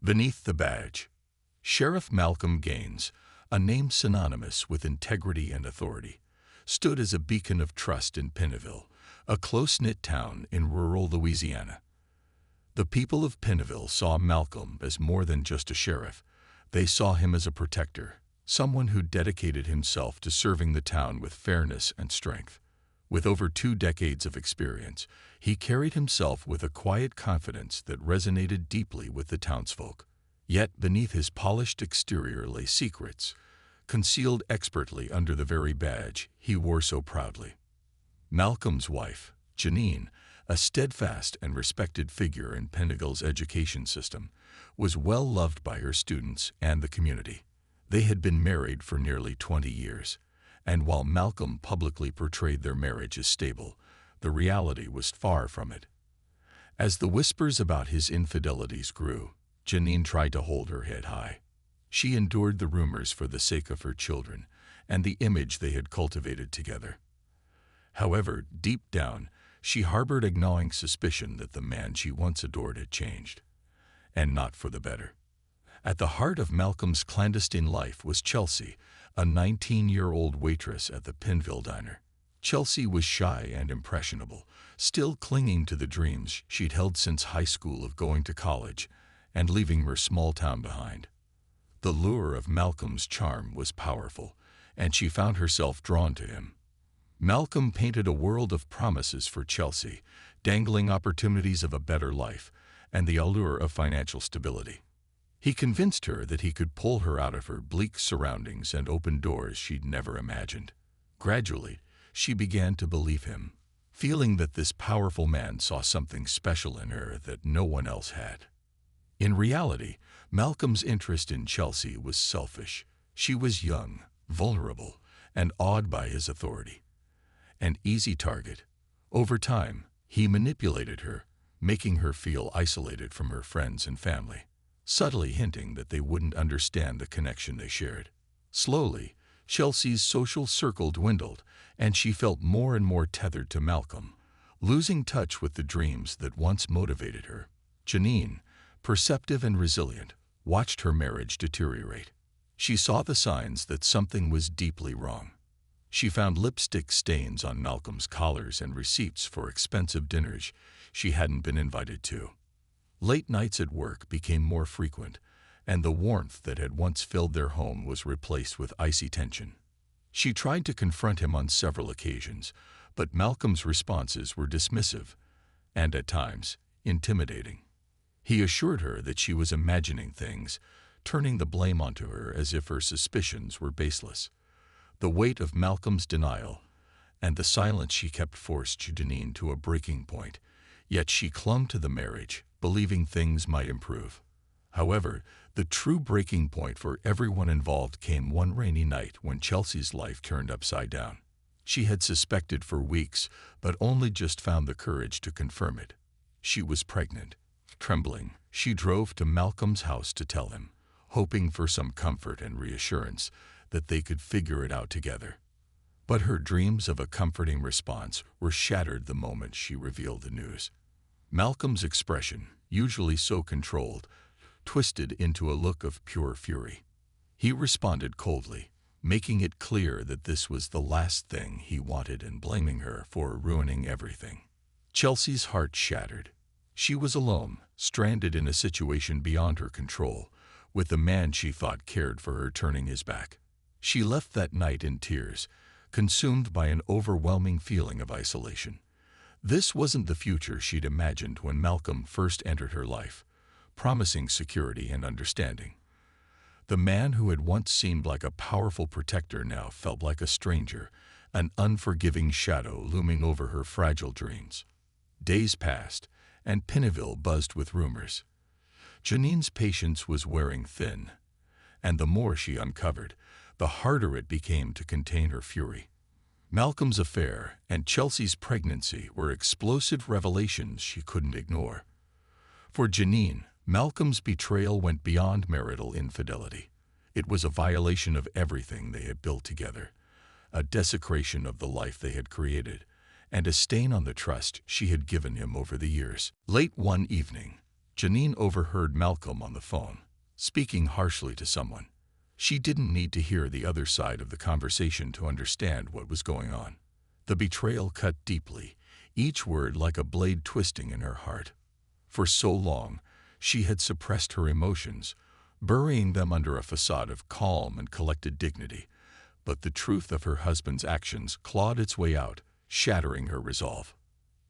Beneath the badge, Sheriff Malcolm Gaines, a name synonymous with integrity and authority, stood as a beacon of trust in Pineville, a close-knit town in rural Louisiana. The people of Pineville saw Malcolm as more than just a sheriff. They saw him as a protector, someone who dedicated himself to serving the town with fairness and strength. With over 2 decades of experience, he carried himself with a quiet confidence that resonated deeply with the townsfolk. Yet beneath his polished exterior lay secrets, concealed expertly under the very badge he wore so proudly. Malcolm's wife, Janine, a steadfast and respected figure in Pineville's education system, was well loved by her students and the community. They had been married for nearly 20 years, and while Malcolm publicly portrayed their marriage as stable, the reality was far from it. As the whispers about his infidelities grew, Janine tried to hold her head high. She endured the rumors for the sake of her children and the image they had cultivated together. However, deep down, she harbored a gnawing suspicion that the man she once adored had changed, and not for the better. At the heart of Malcolm's clandestine life was Chelsea, a 19-year-old waitress at the Pineville diner. Chelsea was shy and impressionable, still clinging to the dreams she'd held since high school of going to college and leaving her small town behind. The lure of Malcolm's charm was powerful, and she found herself drawn to him. Malcolm painted a world of promises for Chelsea, dangling opportunities of a better life and the allure of financial stability. He convinced her that he could pull her out of her bleak surroundings and open doors she'd never imagined. Gradually, she began to believe him, feeling that this powerful man saw something special in her that no one else had. In reality, Malcolm's interest in Chelsea was selfish. She was young, vulnerable, and awed by his authority. An easy target. Over time, he manipulated her, making her feel isolated from her friends and family, subtly hinting that they wouldn't understand the connection they shared. Slowly, Chelsea's social circle dwindled, and she felt more and more tethered to Malcolm, losing touch with the dreams that once motivated her. Janine, perceptive and resilient, watched her marriage deteriorate. She saw the signs that something was deeply wrong. She found lipstick stains on Malcolm's collars and receipts for expensive dinners she hadn't been invited to. Late nights at work became more frequent, and the warmth that had once filled their home was replaced with icy tension. She tried to confront him on several occasions, but Malcolm's responses were dismissive and, at times, intimidating. He assured her that she was imagining things, turning the blame onto her as if her suspicions were baseless. The weight of Malcolm's denial and the silence she kept forced Janine to a breaking point, yet she clung to the marriage, believing things might improve. However, the true breaking point for everyone involved came one rainy night when Chelsea's life turned upside down. She had suspected for weeks, but only just found the courage to confirm it. She was pregnant. Trembling, she drove to Malcolm's house to tell him, hoping for some comfort and reassurance that they could figure it out together. But her dreams of a comforting response were shattered the moment she revealed the news. Malcolm's expression, usually so controlled, twisted into a look of pure fury. He responded coldly, making it clear that this was the last thing he wanted and blaming her for ruining everything. Chelsea's heart shattered. She was alone, stranded in a situation beyond her control, with the man she thought cared for her turning his back. She left that night in tears, consumed by an overwhelming feeling of isolation. This wasn't the future she'd imagined when Malcolm first entered her life, promising security and understanding. The man who had once seemed like a powerful protector now felt like a stranger, an unforgiving shadow looming over her fragile dreams. Days passed, and Pineville buzzed with rumors. Janine's patience was wearing thin, and the more she uncovered, the harder it became to contain her fury. Malcolm's affair and Chelsea's pregnancy were explosive revelations she couldn't ignore. For Janine, Malcolm's betrayal went beyond marital infidelity. It was a violation of everything they had built together, a desecration of the life they had created, and a stain on the trust she had given him over the years. Late one evening, Janine overheard Malcolm on the phone, speaking harshly to someone. She didn't need to hear the other side of the conversation to understand what was going on. The betrayal cut deeply, each word like a blade twisting in her heart. For so long, she had suppressed her emotions, burying them under a facade of calm and collected dignity. But the truth of her husband's actions clawed its way out, shattering her resolve.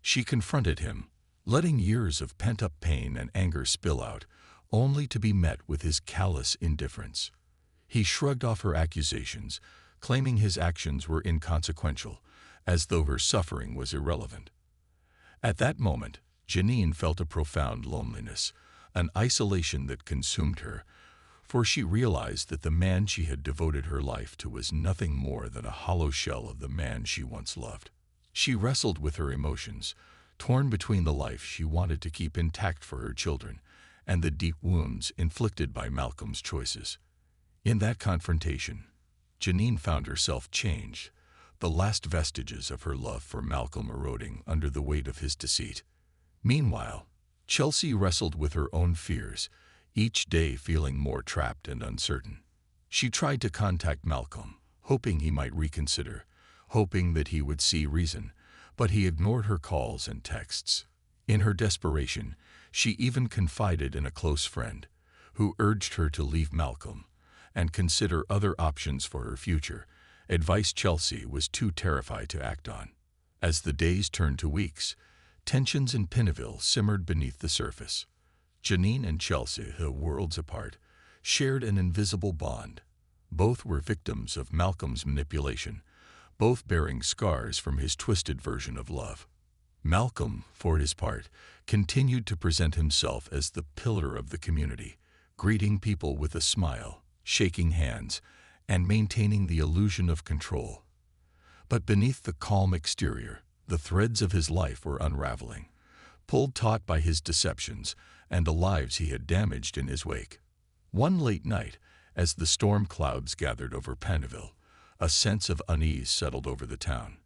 She confronted him, letting years of pent-up pain and anger spill out, only to be met with his callous indifference. He shrugged off her accusations, claiming his actions were inconsequential, as though her suffering was irrelevant. At that moment, Janine felt a profound loneliness, an isolation that consumed her, for she realized that the man she had devoted her life to was nothing more than a hollow shell of the man she once loved. She wrestled with her emotions, torn between the life she wanted to keep intact for her children and the deep wounds inflicted by Malcolm's choices. In that confrontation, Janine found herself changed, the last vestiges of her love for Malcolm eroding under the weight of his deceit. Meanwhile, Chelsea wrestled with her own fears, each day feeling more trapped and uncertain. She tried to contact Malcolm, hoping he might reconsider, hoping that he would see reason, but he ignored her calls and texts. In her desperation, she even confided in a close friend, who urged her to leave Malcolm and consider other options for her future, advice Chelsea was too terrified to act on. As the days turned to weeks, tensions in Pineville simmered beneath the surface. Janine and Chelsea, though worlds apart, shared an invisible bond. Both were victims of Malcolm's manipulation, both bearing scars from his twisted version of love. Malcolm, for his part, continued to present himself as the pillar of the community, greeting people with a smile, shaking hands, and maintaining the illusion of control. But beneath the calm exterior, the threads of his life were unraveling, pulled taut by his deceptions and the lives he had damaged in his wake. One late night, as the storm clouds gathered over Pineville, a sense of unease settled over the town.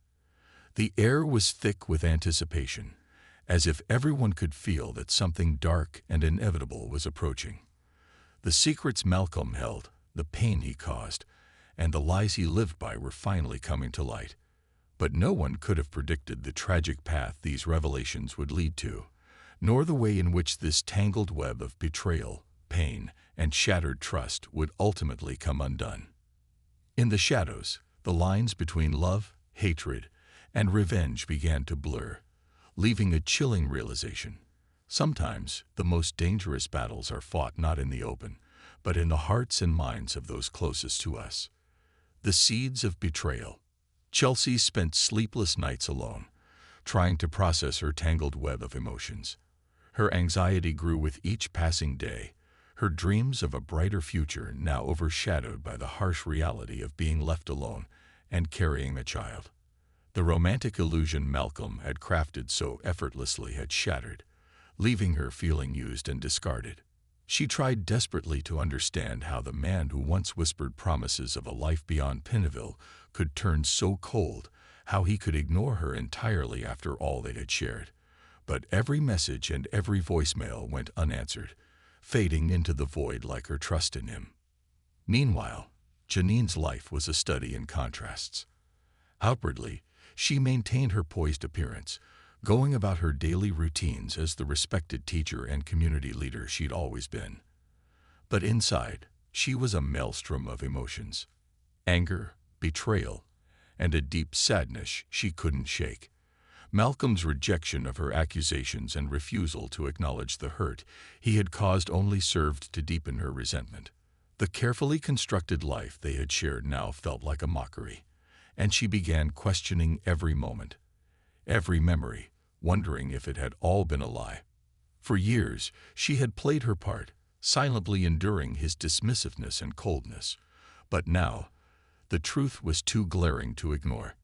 The air was thick with anticipation, as if everyone could feel that something dark and inevitable was approaching. The secrets Malcolm held, the pain he caused, and the lies he lived by were finally coming to light. But no one could have predicted the tragic path these revelations would lead to, nor the way in which this tangled web of betrayal, pain, and shattered trust would ultimately come undone. In the shadows, the lines between love, hatred, and revenge began to blur, leaving a chilling realization. Sometimes, the most dangerous battles are fought not in the open, but in the hearts and minds of those closest to us. The seeds of betrayal. Chelsea spent sleepless nights alone, trying to process her tangled web of emotions. Her anxiety grew with each passing day, her dreams of a brighter future now overshadowed by the harsh reality of being left alone and carrying a child. The romantic illusion Malcolm had crafted so effortlessly had shattered, leaving her feeling used and discarded. She tried desperately to understand how the man who once whispered promises of a life beyond Pineville could turn so cold, how he could ignore her entirely after all they had shared. But every message and every voicemail went unanswered, fading into the void like her trust in him. Meanwhile, Janine's life was a study in contrasts. Outwardly, she maintained her poised appearance, going about her daily routines as the respected teacher and community leader she'd always been. But inside, she was a maelstrom of emotions: anger, betrayal, and a deep sadness she couldn't shake. Malcolm's rejection of her accusations and refusal to acknowledge the hurt he had caused only served to deepen her resentment. The carefully constructed life they had shared now felt like a mockery, and she began questioning every moment, every memory, wondering if it had all been a lie. For years, she had played her part, silently enduring his dismissiveness and coldness. But now, the truth was too glaring to ignore.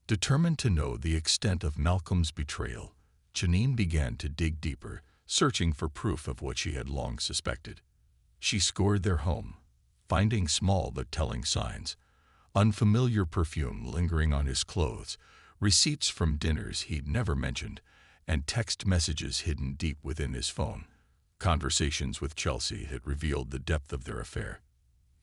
Determined to know the extent of Malcolm's betrayal, Janine began to dig deeper, searching for proof of what she had long suspected. She scoured their home, finding small but telling signs: unfamiliar perfume lingering on his clothes, receipts from dinners he'd never mentioned, and text messages hidden deep within his phone. conversations with Chelsea had revealed the depth of their affair.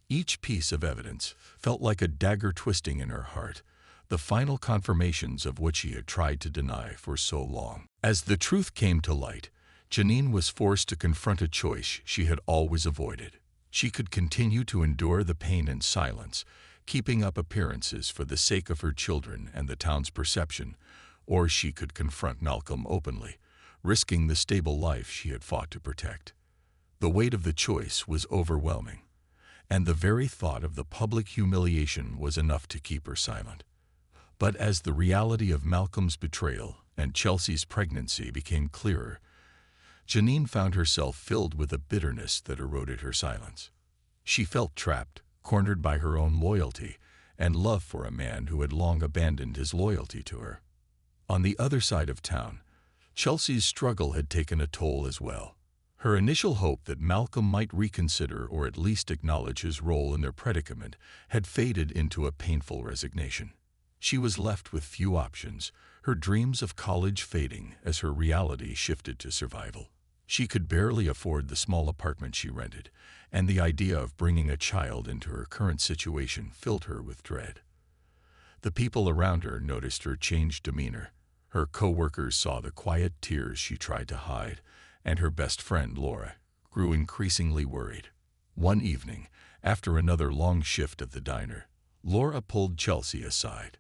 Each piece of evidence felt like a dagger twisting in her heart, the final confirmations of what she had tried to deny for so long. As the truth came to light, Janine was forced to confront a choice she had always avoided. She could continue to endure the pain in silence, keeping up appearances for the sake of her children and the town's perception, or she could confront Malcolm openly, risking the stable life she had fought to protect. The weight of the choice was overwhelming, and the very thought of the public humiliation was enough to keep her silent. But as the reality of Malcolm's betrayal and Chelsea's pregnancy became clearer, Janine found herself filled with a bitterness that eroded her silence. She felt trapped, cornered by her own loyalty and love for a man who had long abandoned his loyalty to her. On the other side of town, Chelsea's struggle had taken a toll as well. Her initial hope that Malcolm might reconsider or at least acknowledge his role in their predicament had faded into a painful resignation. She was left with few options, her dreams of college fading as her reality shifted to survival. She could barely afford the small apartment she rented, and the idea of bringing a child into her current situation filled her with dread. The people around her noticed her changed demeanor. Her co-workers saw the quiet tears she tried to hide, and her best friend, Laura, grew increasingly worried. One evening, after another long shift at the diner, Laura pulled Chelsea aside.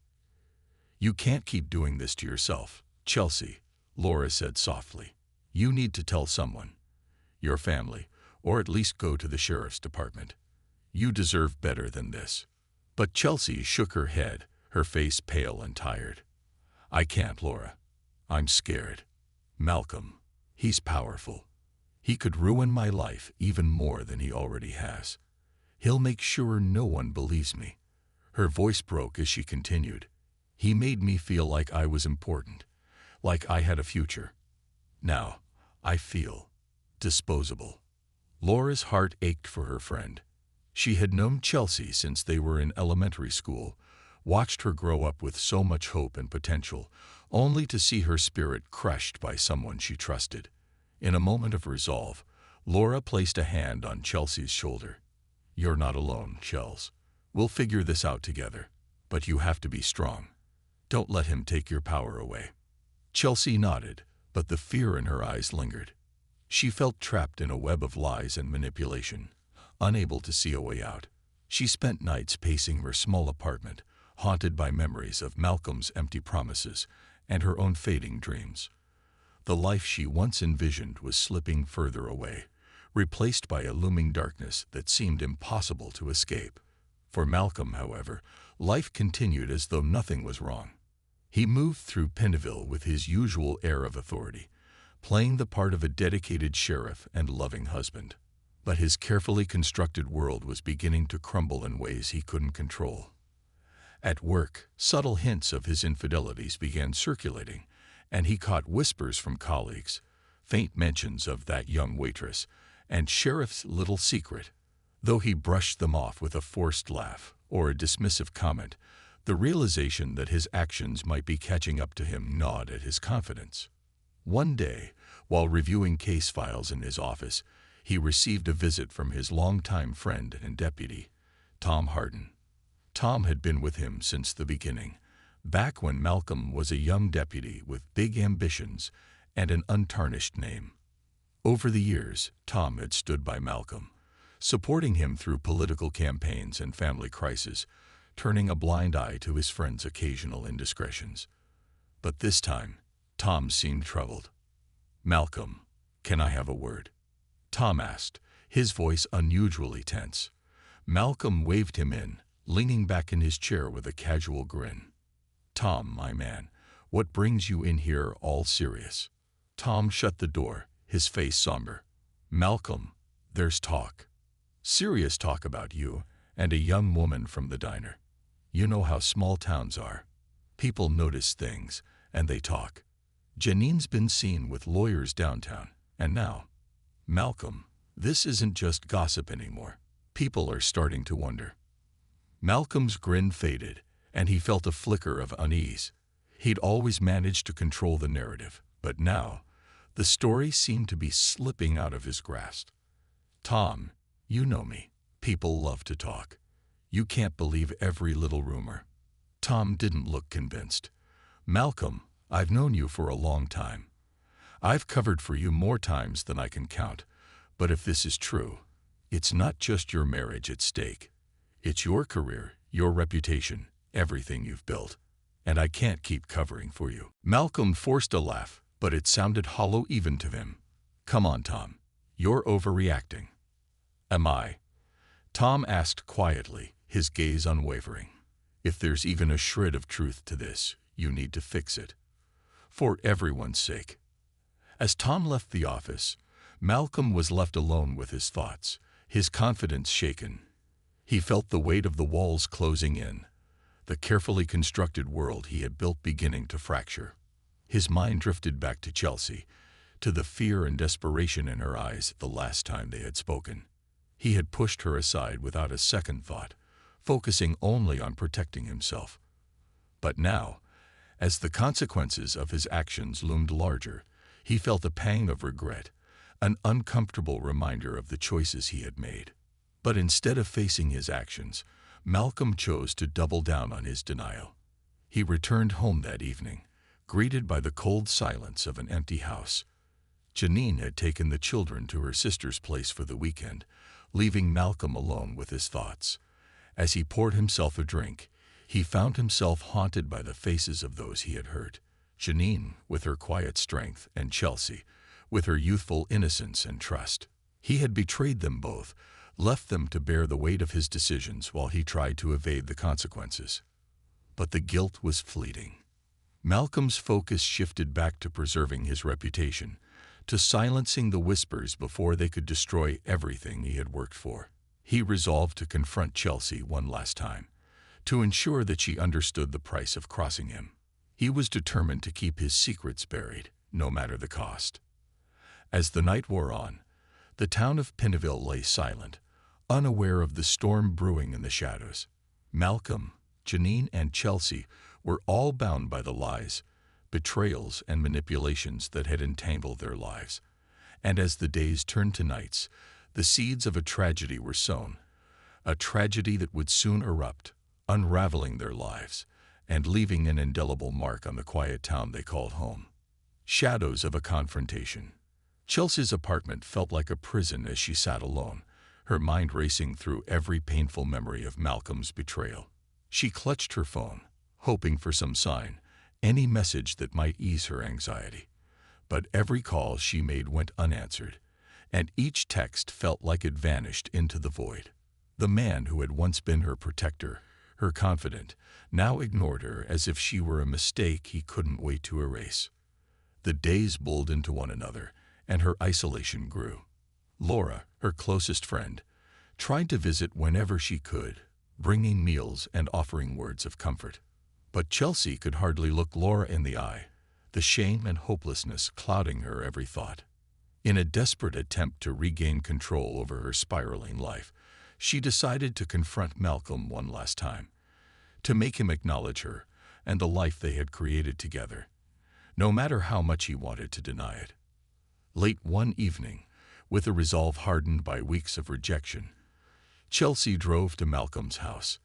"You can't keep doing this to yourself, Chelsea," Laura said softly. "You need to tell someone, your family, or at least go to the sheriff's department. You deserve better than this." But Chelsea shook her head, her face pale and tired. "I can't, Laura. I'm scared. Malcolm, he's powerful. He could ruin my life even more than he already has. He'll make sure no one believes me." Her voice broke as she continued. "He made me feel like I was important, like I had a future. Now, I feel disposable." Laura's heart ached for her friend. She had known Chelsea since they were in elementary school, watched her grow up with so much hope and potential, only to see her spirit crushed by someone she trusted. In a moment of resolve, Laura placed a hand on Chelsea's shoulder. "You're not alone, Chels. We'll figure this out together. But you have to be strong. Don't let him take your power away." Chelsea nodded, but the fear in her eyes lingered. She felt trapped in a web of lies and manipulation, unable to see a way out. She spent nights pacing her small apartment, haunted by memories of Malcolm's empty promises and her own fading dreams. The life she once envisioned was slipping further away, replaced by a looming darkness that seemed impossible to escape. For Malcolm, however, life continued as though nothing was wrong. He moved through Pennville with his usual air of authority, playing the part of a dedicated sheriff and loving husband. But his carefully constructed world was beginning to crumble in ways he couldn't control. At work, subtle hints of his infidelities began circulating, and he caught whispers from colleagues, faint mentions of that young waitress, and Sheriff's little secret. Though he brushed them off with a forced laugh or a dismissive comment, the realization that his actions might be catching up to him gnawed at his confidence. One day, while reviewing case files in his office, he received a visit from his longtime friend and deputy, Tom Harden. Tom had been with him since the beginning, back when Malcolm was a young deputy with big ambitions and an untarnished name. Over the years, Tom had stood by Malcolm, supporting him through political campaigns and family crises, turning a blind eye to his friend's occasional indiscretions. But this time, Tom seemed troubled. "Malcolm, can I have a word?" Tom asked, his voice unusually tense. Malcolm waved him in, leaning back in his chair with a casual grin. "Tom, my man, what brings you in here all serious?" Tom shut the door, his face somber. "Malcolm, there's talk. Serious talk about you and a young woman from the diner. You know how small towns are. People notice things, and they talk. Janine's been seen with lawyers downtown, and now, Malcolm, this isn't just gossip anymore. People are starting to wonder." Malcolm's grin faded, and he felt a flicker of unease. He'd always managed to control the narrative, but now, The story seemed to be slipping out of his grasp. "Tom, you know me. People love to talk. You can't believe every little rumor." Tom didn't look convinced. "Malcolm, I've known you for a long time. I've covered for you more times than I can count. But if this is true, it's not just your marriage at stake. It's your career, your reputation, everything you've built. And I can't keep covering for you." Malcolm forced a laugh, but it sounded hollow even to him. "Come on, Tom. You're overreacting." "Am I?" Tom asked quietly, his gaze unwavering. "If there's even a shred of truth to this, you need to fix it. For everyone's sake." As Tom left the office, Malcolm was left alone with his thoughts, his confidence shaken. He felt the weight of the walls closing in, the carefully constructed world he had built beginning to fracture. His mind drifted back to Chelsea, to the fear and desperation in her eyes the last time they had spoken. He had pushed her aside without a second thought, focusing only on protecting himself. But now, as the consequences of his actions loomed larger, he felt a pang of regret, an uncomfortable reminder of the choices he had made. But instead of facing his actions, Malcolm chose to double down on his denial. He returned home that evening, greeted by the cold silence of an empty house. Janine had taken the children to her sister's place for the weekend, leaving Malcolm alone with his thoughts. As he poured himself a drink, he found himself haunted by the faces of those he had hurt. Janine, with her quiet strength, and Chelsea, with her youthful innocence and trust. He had betrayed them both, left them to bear the weight of his decisions while he tried to evade the consequences. But the guilt was fleeting. Malcolm's focus shifted back to preserving his reputation, to silencing the whispers before they could destroy everything he had worked for. He resolved to confront Chelsea one last time, to ensure that she understood the price of crossing him. He was determined to keep his secrets buried, no matter the cost. As the night wore on, the town of Pineville lay silent, unaware of the storm brewing in the shadows. Malcolm, Janine, and Chelsea were all bound by the lies, betrayals, and manipulations that had entangled their lives. And as the days turned to nights, the seeds of a tragedy were sown, a tragedy that would soon erupt, unraveling their lives, and leaving an indelible mark on the quiet town they called home. Shadows of a confrontation. Chelsea's apartment felt like a prison as she sat alone, her mind racing through every painful memory of Malcolm's betrayal. She clutched her phone, hoping for some sign, any message that might ease her anxiety. But every call she made went unanswered, and each text felt like it vanished into the void. The man who had once been her protector, her confidant, now ignored her as if she were a mistake he couldn't wait to erase. The days bowled into one another, and her isolation grew. Laura, her closest friend, tried to visit whenever she could, bringing meals and offering words of comfort. But Chelsea could hardly look Laura in the eye, the shame and hopelessness clouding her every thought. In a desperate attempt to regain control over her spiraling life, she decided to confront Malcolm one last time, to make him acknowledge her and the life they had created together, no matter how much he wanted to deny it. Late one evening, with a resolve hardened by weeks of rejection, Chelsea drove to Malcolm's house.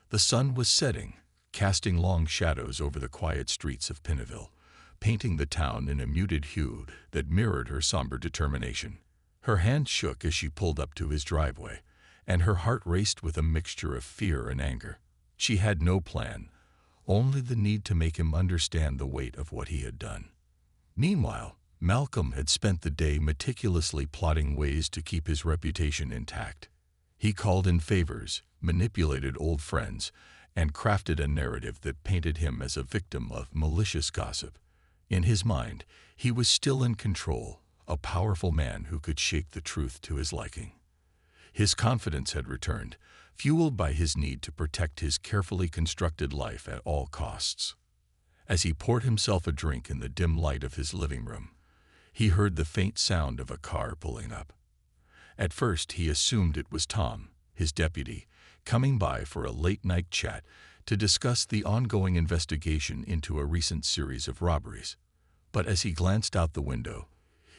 The sun was setting, casting long shadows over the quiet streets of Pineville, painting the town in a muted hue that mirrored her somber determination. Her hand shook as she pulled up to his driveway, and her heart raced with a mixture of fear and anger. She had no plan, only the need to make him understand the weight of what he had done. Meanwhile, Malcolm had spent the day meticulously plotting ways to keep his reputation intact. He called in favors, manipulated old friends, and crafted a narrative that painted him as a victim of malicious gossip. In his mind, he was still in control, a powerful man who could shape the truth to his liking. His confidence had returned, fueled by his need to protect his carefully constructed life at all costs. As he poured himself a drink in the dim light of his living room, he heard the faint sound of a car pulling up. At first, he assumed it was Tom, his deputy, coming by for a late-night chat to discuss the ongoing investigation into a recent series of robberies. But as he glanced out the window,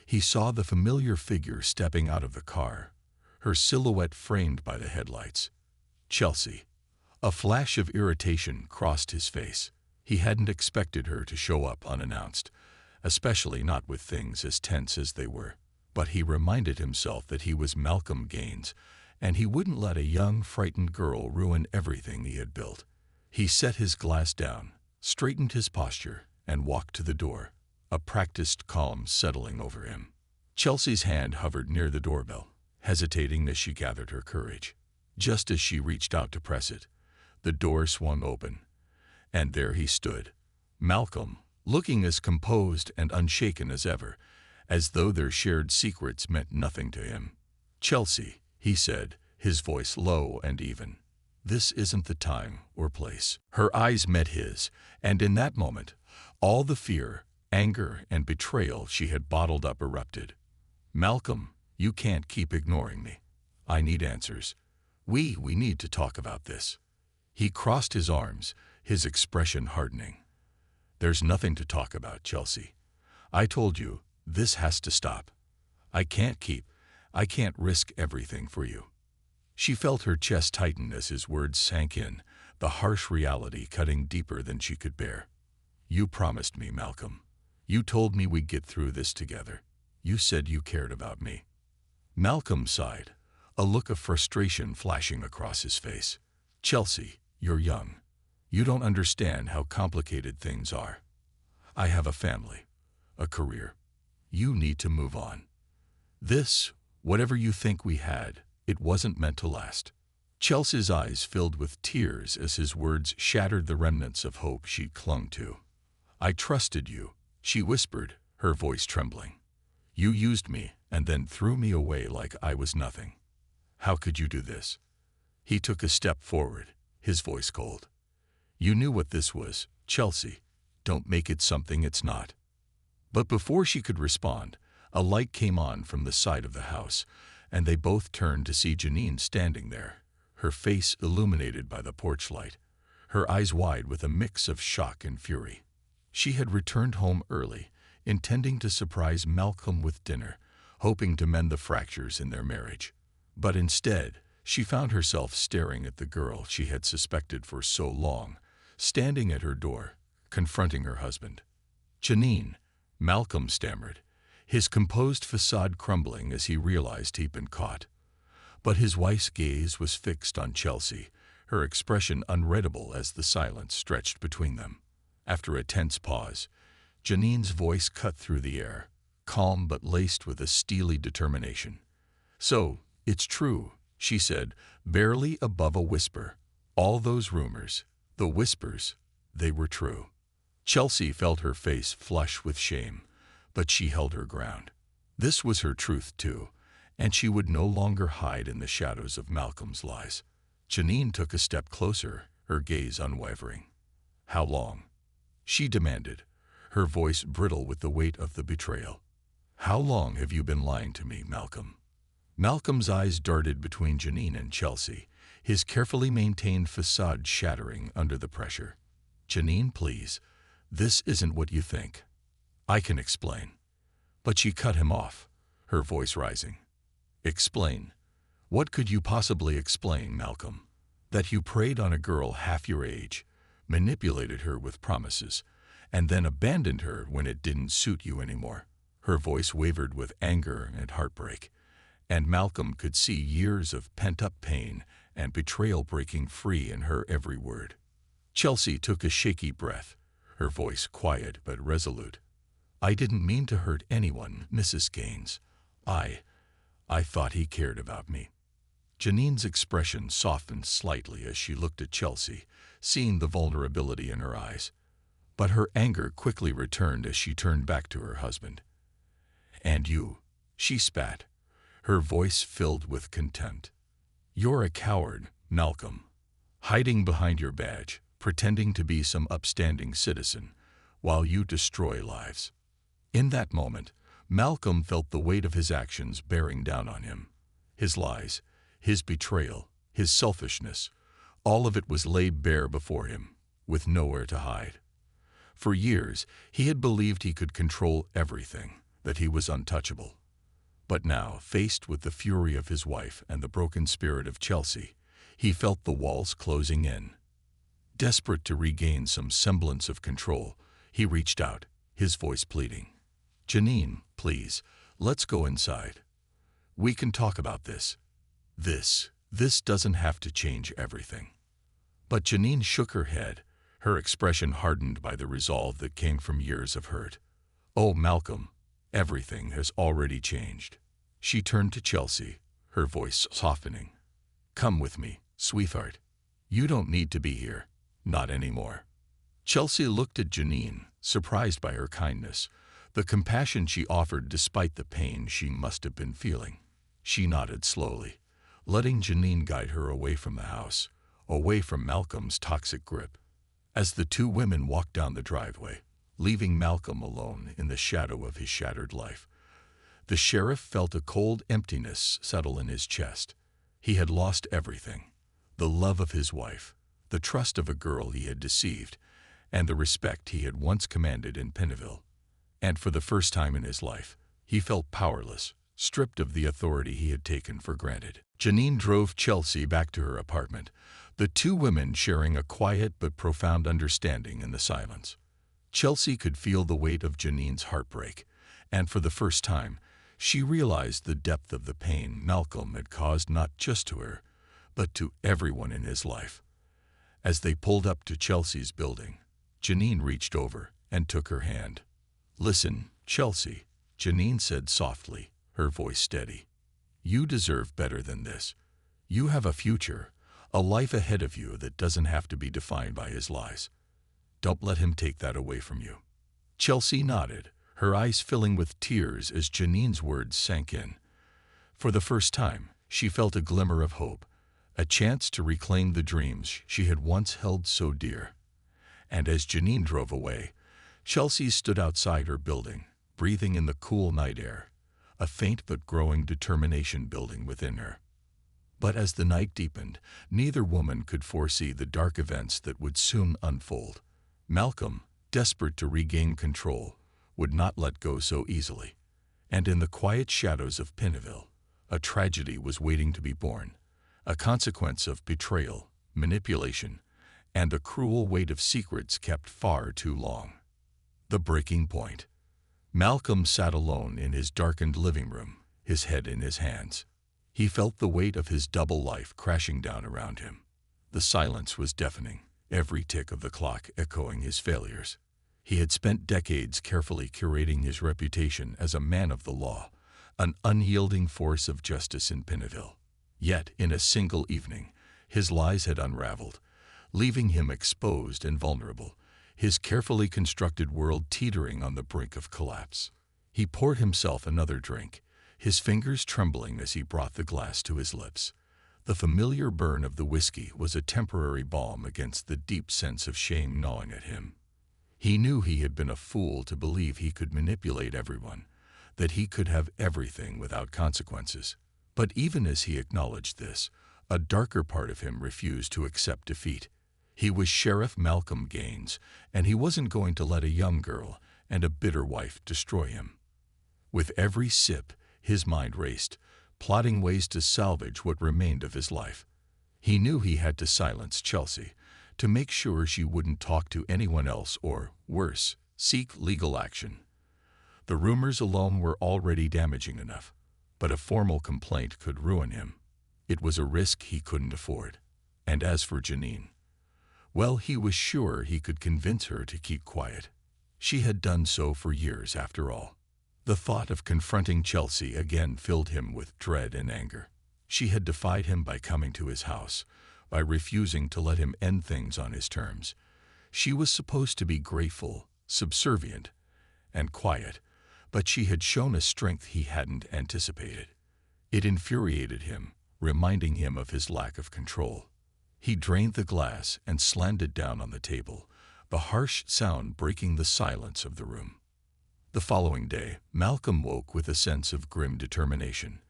he saw the familiar figure stepping out of the car, her silhouette framed by the headlights. Chelsea. A flash of irritation crossed his face. He hadn't expected her to show up unannounced, especially not with things as tense as they were. But he reminded himself that he was Malcolm Gaines, and he wouldn't let a young, frightened girl ruin everything he had built. He set his glass down, straightened his posture, and walked to the door, a practiced calm settling over him. Chelsea's hand hovered near the doorbell, hesitating as she gathered her courage. Just as she reached out to press it, the door swung open, and there he stood, Malcolm, looking as composed and unshaken as ever, as though their shared secrets meant nothing to him. "Chelsea," he said, his voice low and even, "this isn't the time or place." Her eyes met his, and in that moment, all the fear, anger, and betrayal she had bottled up erupted. "Malcolm, you can't keep ignoring me. I need answers. We need to talk about this." He crossed his arms, his expression hardening. "There's nothing to talk about, Chelsea. I told you, this has to stop. I can't risk everything for you." She felt her chest tighten as his words sank in, the harsh reality cutting deeper than she could bear. "You promised me, Malcolm. You told me we'd get through this together. You said you cared about me." Malcolm sighed, a look of frustration flashing across his face. "Chelsea, you're young. You don't understand how complicated things are. I have a family, a career. You need to move on. This, whatever you think we had, it wasn't meant to last." Chelsea's eyes filled with tears as his words shattered the remnants of hope she'd clung to. "I trusted you," she whispered, her voice trembling. "You used me and then threw me away like I was nothing. How could you do this?" He took a step forward, his voice cold. "You knew what this was, Chelsea. Don't make it something it's not." But before she could respond, a light came on from the side of the house, and they both turned to see Janine standing there, her face illuminated by the porch light, her eyes wide with a mix of shock and fury. She had returned home early, intending to surprise Malcolm with dinner, hoping to mend the fractures in their marriage. But instead, she found herself staring at the girl she had suspected for so long, standing at her door, confronting her husband. "Janine," Malcolm stammered, his composed facade crumbling as he realized he'd been caught. But his wife's gaze was fixed on Chelsea, her expression unreadable as the silence stretched between them. After a tense pause, Janine's voice cut through the air, calm but laced with a steely determination. "So, it's true," she said, barely above a whisper. "All those rumors, the whispers, they were true." Chelsea felt her face flush with shame, but she held her ground. This was her truth too, and she would no longer hide in the shadows of Malcolm's lies. Janine took a step closer, her gaze unwavering. "How long?" she demanded, her voice brittle with the weight of the betrayal. "How long have you been lying to me, Malcolm?" Malcolm's eyes darted between Janine and Chelsea, his carefully maintained facade shattering under the pressure. "Janine, please, this isn't what you think. I can explain." But she cut him off, her voice rising. "Explain? What could you possibly explain, Malcolm? That you preyed on a girl half your age, manipulated her with promises, and then abandoned her when it didn't suit you anymore." Her voice wavered with anger and heartbreak, and Malcolm could see years of pent-up pain and betrayal breaking free in her every word. Chelsea took a shaky breath, her voice quiet but resolute. "I didn't mean to hurt anyone, Mrs. Gaines. I thought he cared about me." Janine's expression softened slightly as she looked at Chelsea, seeing the vulnerability in her eyes. But her anger quickly returned as she turned back to her husband. "And you," she spat, her voice filled with contempt. "You're a coward, Malcolm, hiding behind your badge, pretending to be some upstanding citizen, while you destroy lives." In that moment, Malcolm felt the weight of his actions bearing down on him. His lies, his betrayal, his selfishness, all of it was laid bare before him, with nowhere to hide. For years, he had believed he could control everything, that he was untouchable. But now, faced with the fury of his wife and the broken spirit of Chelsea, he felt the walls closing in. Desperate to regain some semblance of control, he reached out, his voice pleading. "Janine, please, let's go inside. We can talk about this. This doesn't have to change everything." But Janine shook her head, her expression hardened by the resolve that came from years of hurt. "Oh, Malcolm, everything has already changed." She turned to Chelsea, her voice softening. "Come with me, sweetheart. You don't need to be here. Not anymore." Chelsea looked at Janine, surprised by her kindness, the compassion she offered despite the pain she must have been feeling. She nodded slowly, letting Janine guide her away from the house, away from Malcolm's toxic grip. As the two women walked down the driveway, leaving Malcolm alone in the shadow of his shattered life, the sheriff felt a cold emptiness settle in his chest. He had lost everything: the love of his wife, the trust of a girl he had deceived, and the respect he had once commanded in Pennville. And for the first time in his life, he felt powerless, stripped of the authority he had taken for granted. Janine drove Chelsea back to her apartment, the two women sharing a quiet but profound understanding in the silence. Chelsea could feel the weight of Janine's heartbreak, and for the first time, she realized the depth of the pain Malcolm had caused not just to her, but to everyone in his life. As they pulled up to Chelsea's building, Janine reached over and took her hand. "Listen, Chelsea," Janine said softly, her voice steady. "You deserve better than this. You have a future, a life ahead of you that doesn't have to be defined by his lies. Don't let him take that away from you." Chelsea nodded, her eyes filling with tears as Janine's words sank in. For the first time, she felt a glimmer of hope, a chance to reclaim the dreams she had once held so dear. And as Janine drove away, Chelsea stood outside her building, breathing in the cool night air, a faint but growing determination building within her. But as the night deepened, neither woman could foresee the dark events that would soon unfold. Malcolm, desperate to regain control, would not let go so easily. And in the quiet shadows of Pennville, a tragedy was waiting to be born, a consequence of betrayal, manipulation, and the cruel weight of secrets kept far too long. The breaking point. Malcolm sat alone in his darkened living room, his head in his hands. He felt the weight of his double life crashing down around him. The silence was deafening, every tick of the clock echoing his failures. He had spent decades carefully curating his reputation as a man of the law, an unyielding force of justice in Pennville. Yet, in a single evening, his lies had unraveled, leaving him exposed and vulnerable, his carefully constructed world teetering on the brink of collapse. He poured himself another drink, his fingers trembling as he brought the glass to his lips. The familiar burn of the whiskey was a temporary balm against the deep sense of shame gnawing at him. He knew he had been a fool to believe he could manipulate everyone, that he could have everything without consequences. But even as he acknowledged this, a darker part of him refused to accept defeat. He was Sheriff Malcolm Gaines, and he wasn't going to let a young girl and a bitter wife destroy him. With every sip, his mind raced, plotting ways to salvage what remained of his life. He knew he had to silence Chelsea, to make sure she wouldn't talk to anyone else or, worse, seek legal action. The rumors alone were already damaging enough, but a formal complaint could ruin him. It was a risk he couldn't afford. And as for Janine, well, he was sure he could convince her to keep quiet. She had done so for years, after all. The thought of confronting Chelsea again filled him with dread and anger. She had defied him by coming to his house, by refusing to let him end things on his terms. She was supposed to be grateful, subservient, and quiet, but she had shown a strength he hadn't anticipated. It infuriated him, reminding him of his lack of control. He drained the glass and slammed it down on the table, the harsh sound breaking the silence of the room. The following day, Malcolm woke with a sense of grim determination.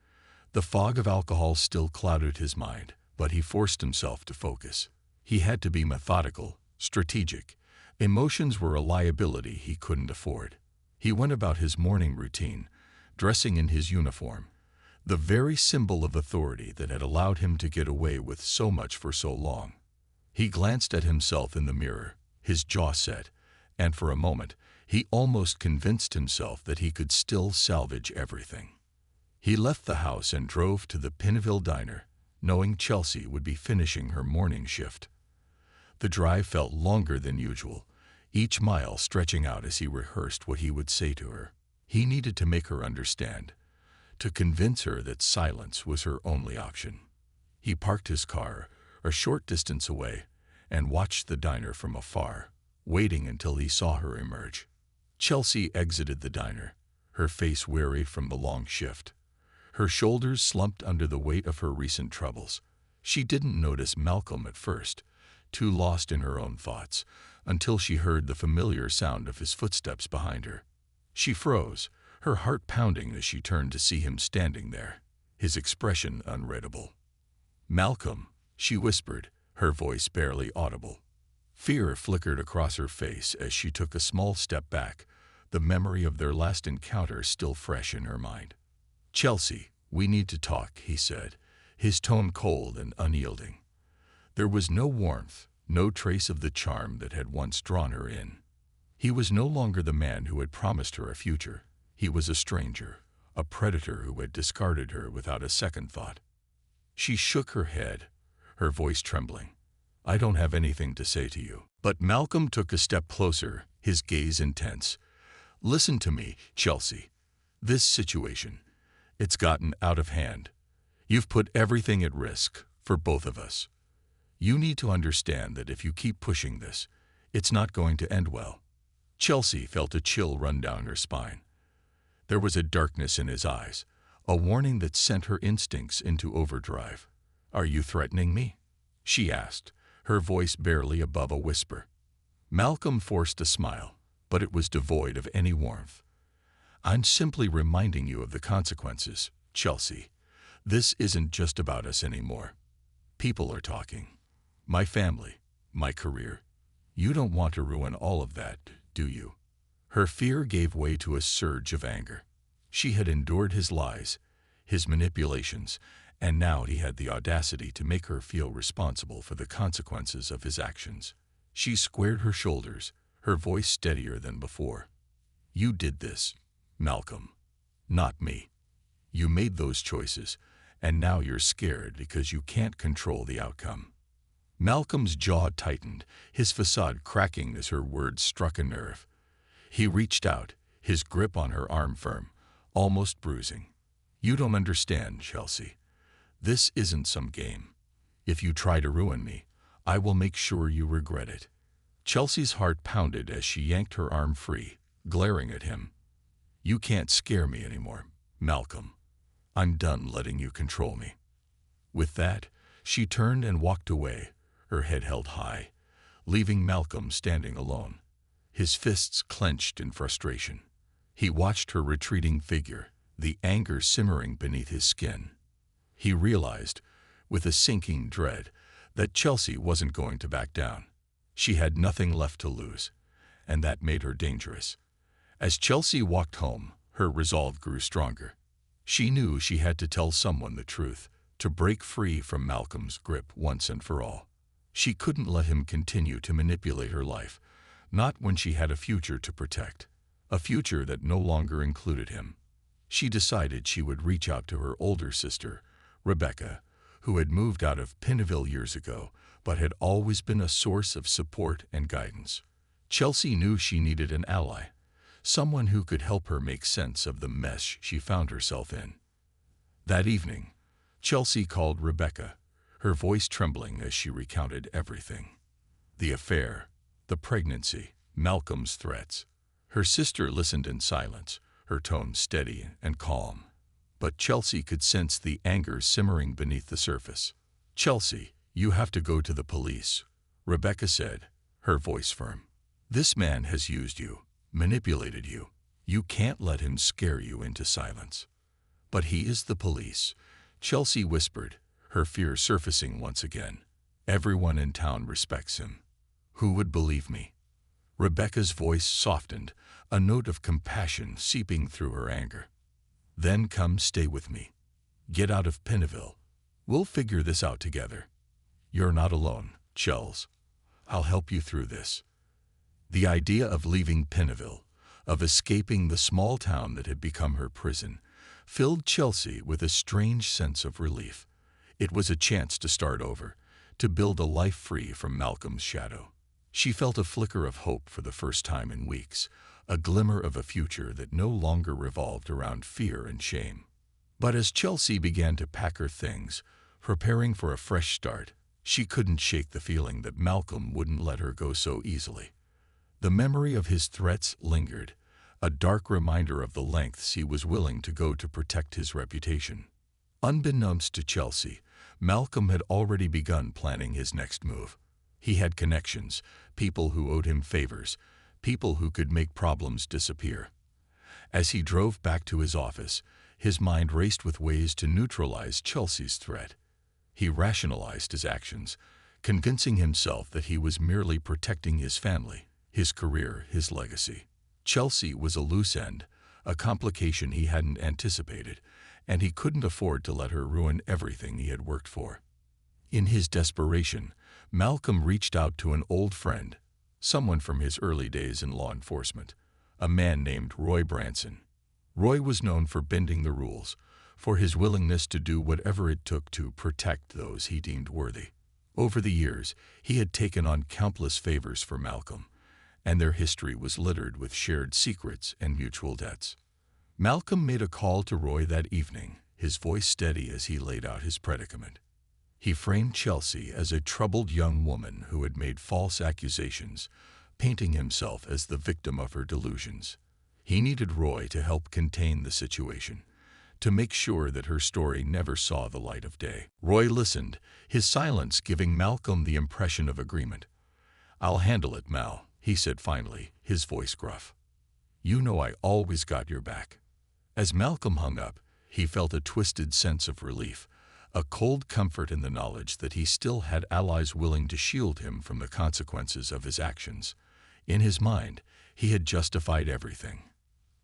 The fog of alcohol still clouded his mind, but he forced himself to focus. He had to be methodical, strategic. Emotions were a liability he couldn't afford. He went about his morning routine, dressing in his uniform, the very symbol of authority that had allowed him to get away with so much for so long. He glanced at himself in the mirror, his jaw set, and for a moment, he almost convinced himself that he could still salvage everything. He left the house and drove to the Pineville diner, knowing Chelsea would be finishing her morning shift. The drive felt longer than usual, each mile stretching out as he rehearsed what he would say to her. He needed to make her understand, to convince her that silence was her only option. He parked his car a short distance away and watched the diner from afar, waiting until he saw her emerge. Chelsea exited the diner, her face weary from the long shift. Her shoulders slumped under the weight of her recent troubles. She didn't notice Malcolm at first, too lost in her own thoughts, until she heard the familiar sound of his footsteps behind her. She froze, her heart pounding as she turned to see him standing there, his expression unreadable. "Malcolm," she whispered, her voice barely audible. Fear flickered across her face as she took a small step back, the memory of their last encounter still fresh in her mind. "Chelsea, we need to talk," he said, his tone cold and unyielding. There was no warmth, no trace of the charm that had once drawn her in. He was no longer the man who had promised her a future. He was a stranger, a predator who had discarded her without a second thought. She shook her head, her voice trembling. "I don't have anything to say to you." But Malcolm took a step closer, his gaze intense. "Listen to me, Chelsea. This situation, it's gotten out of hand. You've put everything at risk, for both of us. You need to understand that if you keep pushing this, it's not going to end well." Chelsea felt a chill run down her spine. There was a darkness in his eyes, a warning that sent her instincts into overdrive. "Are you threatening me?" she asked, her voice barely above a whisper. Malcolm forced a smile, but it was devoid of any warmth. "I'm simply reminding you of the consequences, Chelsea. This isn't just about us anymore. People are talking. My family, my career. You don't want to ruin all of that, do you?" Her fear gave way to a surge of anger. She had endured his lies, his manipulations, and now he had the audacity to make her feel responsible for the consequences of his actions. She squared her shoulders, her voice steadier than before. "You did this, Malcolm, not me. You made those choices, and now you're scared because you can't control the outcome." Malcolm's jaw tightened, his facade cracking as her words struck a nerve. He reached out, his grip on her arm firm, almost bruising. "You don't understand, Chelsea. This isn't some game. If you try to ruin me, I will make sure you regret it." Chelsea's heart pounded as she yanked her arm free, glaring at him. "You can't scare me anymore, Malcolm. I'm done letting you control me." With that, she turned and walked away, her head held high, leaving Malcolm standing alone, his fists clenched in frustration. He watched her retreating figure, the anger simmering beneath his skin. He realized, with a sinking dread, that Chelsea wasn't going to back down. She had nothing left to lose, and that made her dangerous. As Chelsea walked home, her resolve grew stronger. She knew she had to tell someone the truth, to break free from Malcolm's grip once and for all. She couldn't let him continue to manipulate her life, not when she had a future to protect, a future that no longer included him. She decided she would reach out to her older sister, Rebecca, who had moved out of Pineville years ago, but had always been a source of support and guidance. Chelsea knew she needed an ally, someone who could help her make sense of the mess she found herself in. That evening, Chelsea called Rebecca, her voice trembling as she recounted everything. The affair, the pregnancy, Malcolm's threats. Her sister listened in silence, her tone steady and calm. But Chelsea could sense the anger simmering beneath the surface. "Chelsea, you have to go to the police," Rebecca said, her voice firm. "This man has used you, manipulated you. You can't let him scare you into silence." "But he is the police," Chelsea whispered, her fear surfacing once again. "Everyone in town respects him." "Who would believe me?" Rebecca's voice softened, a note of compassion seeping through her anger. "Then come stay with me. Get out of Pennville. We'll figure this out together. You're not alone, Chels. I'll help you through this." The idea of leaving Pennville, of escaping the small town that had become her prison, filled Chelsea with a strange sense of relief. It was a chance to start over, to build a life free from Malcolm's shadow. She felt a flicker of hope for the first time in weeks, a glimmer of a future that no longer revolved around fear and shame. But as Chelsea began to pack her things, preparing for a fresh start, she couldn't shake the feeling that Malcolm wouldn't let her go so easily. The memory of his threats lingered, a dark reminder of the lengths he was willing to go to protect his reputation. Unbeknownst to Chelsea, Malcolm had already begun planning his next move. He had connections, people who owed him favors, people who could make problems disappear. As he drove back to his office, his mind raced with ways to neutralize Chelsea's threat. He rationalized his actions, convincing himself that he was merely protecting his family, his career, his legacy. Chelsea was a loose end, a complication he hadn't anticipated, and he couldn't afford to let her ruin everything he had worked for. In his desperation, Malcolm reached out to an old friend, someone from his early days in law enforcement, a man named Roy Branson. Roy was known for bending the rules, for his willingness to do whatever it took to protect those he deemed worthy. Over the years, he had taken on countless favors for Malcolm, and their history was littered with shared secrets and mutual debts. Malcolm made a call to Roy that evening, his voice steady as he laid out his predicament. He framed Chelsea as a troubled young woman who had made false accusations, painting himself as the victim of her delusions. He needed Roy to help contain the situation, to make sure that her story never saw the light of day. Roy listened, his silence giving Malcolm the impression of agreement. "I'll handle it, Mal," he said finally, his voice gruff. "You know I always got your back." As Malcolm hung up, he felt a twisted sense of relief, a cold comfort in the knowledge that he still had allies willing to shield him from the consequences of his actions. In his mind, he had justified everything.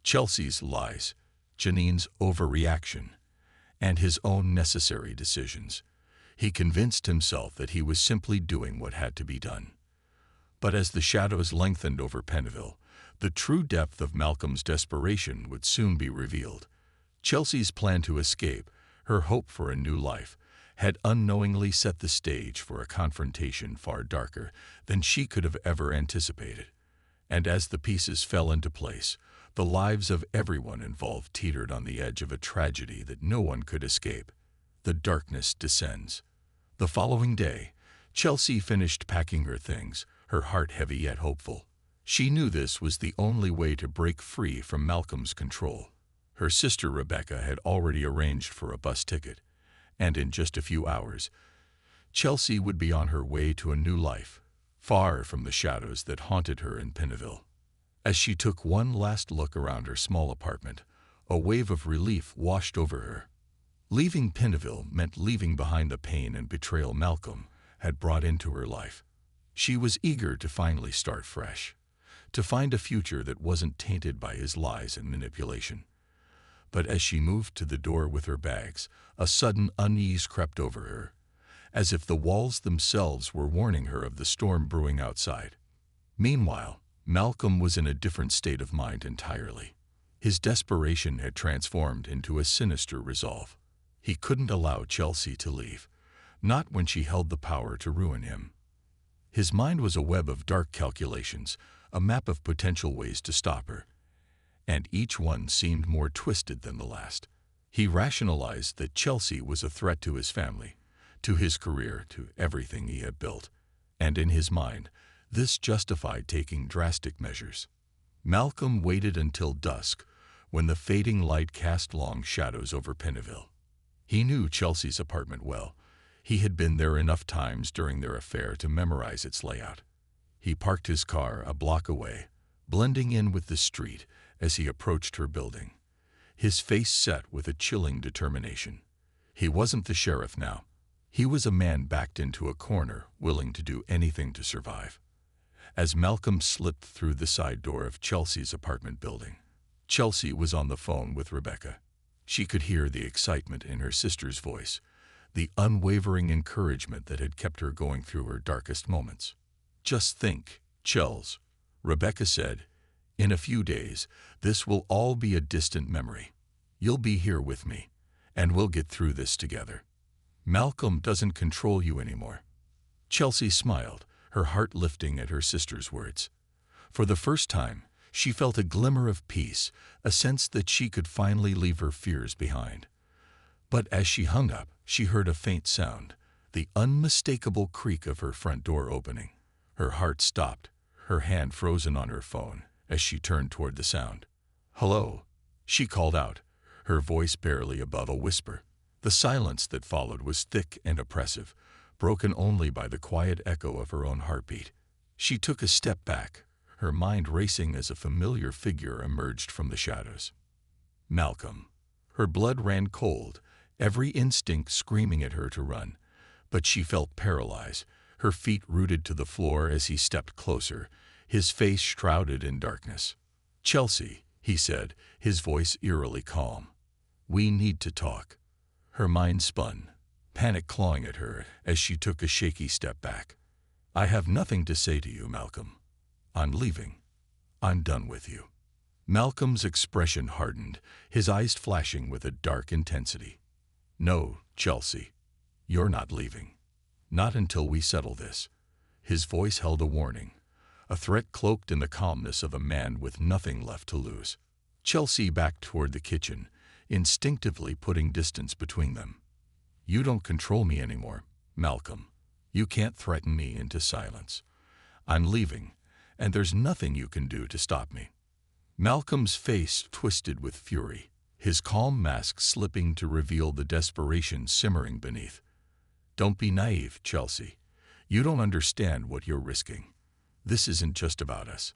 Chelsea's lies, Janine's overreaction, and his own necessary decisions. He convinced himself that he was simply doing what had to be done. But as the shadows lengthened over Pennville, the true depth of Malcolm's desperation would soon be revealed. Chelsea's plan to escape, her hope for a new life, had unknowingly set the stage for a confrontation far darker than she could have ever anticipated. And as the pieces fell into place, the lives of everyone involved teetered on the edge of a tragedy that no one could escape. The darkness descends. The following day, Chelsea finished packing her things, her heart heavy yet hopeful. She knew this was the only way to break free from Malcolm's control. Her sister Rebecca had already arranged for a bus ticket, and in just a few hours, Chelsea would be on her way to a new life, far from the shadows that haunted her in Pennville. As she took one last look around her small apartment, a wave of relief washed over her. Leaving Pennville meant leaving behind the pain and betrayal Malcolm had brought into her life. She was eager to finally start fresh, to find a future that wasn't tainted by his lies and manipulation. But as she moved to the door with her bags, a sudden unease crept over her, as if the walls themselves were warning her of the storm brewing outside. Meanwhile, Malcolm was in a different state of mind entirely. His desperation had transformed into a sinister resolve. He couldn't allow Chelsea to leave, not when she held the power to ruin him. His mind was a web of dark calculations, a map of potential ways to stop her, and each one seemed more twisted than the last. He rationalized that Chelsea was a threat to his family, to his career, to everything he had built, and in his mind, this justified taking drastic measures. Malcolm waited until dusk, when the fading light cast long shadows over Pennville. He knew Chelsea's apartment well. He had been there enough times during their affair to memorize its layout. He parked his car a block away, blending in with the street as he approached her building, his face set with a chilling determination. He wasn't the sheriff now. He was a man backed into a corner, willing to do anything to survive. as Malcolm slipped through the side door of Chelsea's apartment building. Chelsea was on the phone with Rebecca. She could hear the excitement in her sister's voice, the unwavering encouragement that had kept her going through her darkest moments. "Just think, Chels," Rebecca said. "In a few days, this will all be a distant memory. You'll be here with me, and we'll get through this together. Malcolm doesn't control you anymore." Chelsea smiled, her heart lifting at her sister's words. For the first time, she felt a glimmer of peace, a sense that she could finally leave her fears behind. But as she hung up, she heard a faint sound, the unmistakable creak of her front door opening. Her heart stopped, her hand frozen on her phone as she turned toward the sound. "Hello," she called out, her voice barely above a whisper. The silence that followed was thick and oppressive, broken only by the quiet echo of her own heartbeat. She took a step back, her mind racing as a familiar figure emerged from the shadows. Malcolm. Her blood ran cold, every instinct screaming at her to run, but she felt paralyzed, her feet rooted to the floor as he stepped closer, his face shrouded in darkness. "Chelsea," he said, his voice eerily calm. "We need to talk." Her mind spun, panic clawing at her as she took a shaky step back. "I have nothing to say to you, Malcolm. I'm leaving. I'm done with you." Malcolm's expression hardened, his eyes flashing with a dark intensity. "No, Chelsea, you're not leaving. Not until we settle this." His voice held a warning, a threat cloaked in the calmness of a man with nothing left to lose. Chelsea backed toward the kitchen, instinctively putting distance between them. "You don't control me anymore, Malcolm. You can't threaten me into silence. I'm leaving, and there's nothing you can do to stop me." Malcolm's face twisted with fury, his calm mask slipping to reveal the desperation simmering beneath. "Don't be naive, Chelsea. You don't understand what you're risking. This isn't just about us.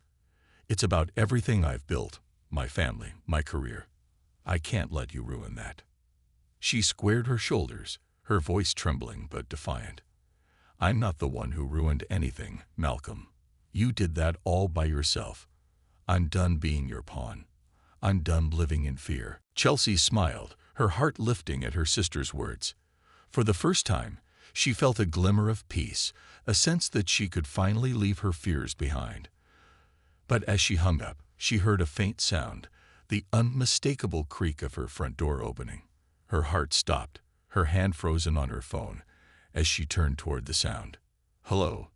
It's about everything I've built, my family, my career. I can't let you ruin that." She squared her shoulders, her voice trembling but defiant. "I'm not the one who ruined anything, Malcolm. You did that all by yourself. I'm done being your pawn. I'm done living in fear." Chelsea smiled, her heart lifting at her sister's words. For the first time, she felt a glimmer of peace, a sense that she could finally leave her fears behind. But as she hung up, she heard a faint sound, the unmistakable creak of her front door opening. Her heart stopped, her hand frozen on her phone, as she turned toward the sound. "Hello,"